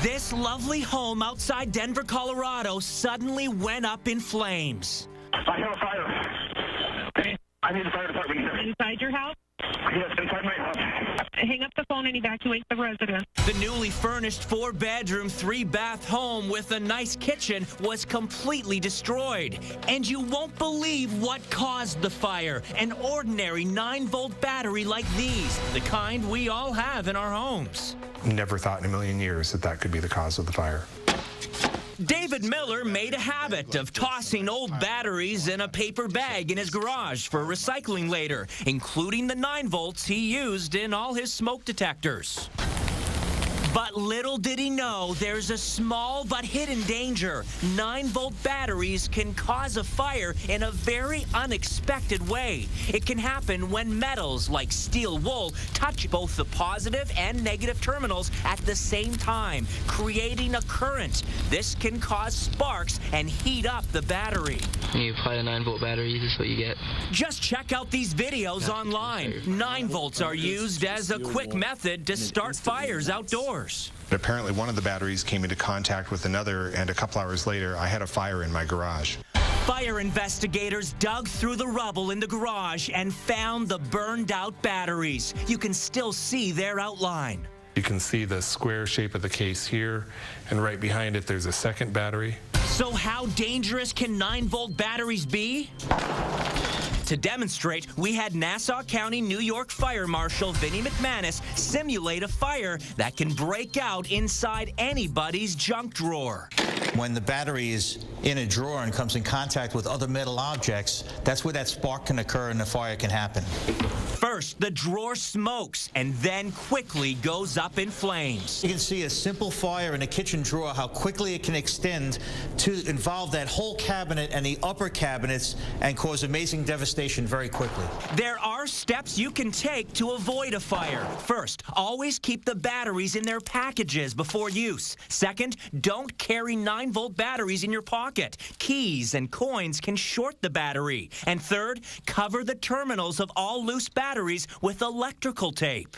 This lovely home outside Denver, Colorado suddenly went up in flames. I have a fire. I need the fire department here. Inside your house? Yes, inside my house. Hang up the phone and evacuate the residence. The newly furnished 4-bedroom, 3-bath home with a nice kitchen was completely destroyed. And you won't believe what caused the fire. An ordinary 9-volt battery like these, the kind we all have in our homes. Never thought in a million years that that could be the cause of the fire. David Miller made a habit of tossing old batteries in a paper bag in his garage for recycling later, including the 9 volts he used in all his smoke detectors. But little did he know, there's a small but hidden danger. 9-volt batteries can cause a fire in a very unexpected way. It can happen when metals like steel wool touch both the positive and negative terminals at the same time, creating a current. This can cause sparks and heat up the battery. You apply a 9-volt battery, this is what you get. Just check out these videos online. 9 volts are used as a quick method to start fires outdoors. Apparently one of the batteries came into contact with another, and a couple hours later I had a fire in my garage. Fire investigators dug through the rubble in the garage and found the burned out batteries. You can still see their outline. You can see the square shape of the case here, and right behind it there's a second battery. So how dangerous can 9-volt batteries be? To demonstrate, we had Nassau County, New York Fire Marshal Vinnie McManus simulate a fire that can break out inside anybody's junk drawer. When the battery is in a drawer and comes in contact with other metal objects, that's where that spark can occur and the fire can happen. First, the drawer smokes and then quickly goes up in flames. You can see a simple fire in a kitchen drawer, how quickly it can extend to involve that whole cabinet and the upper cabinets and cause amazing devastation very quickly. There are steps you can take to avoid a fire. First, always keep the batteries in their packages before use. Second, don't carry 9-volt batteries in your pocket. Keys and coins can short the battery. And third, cover the terminals of all loose batteries with electrical tape.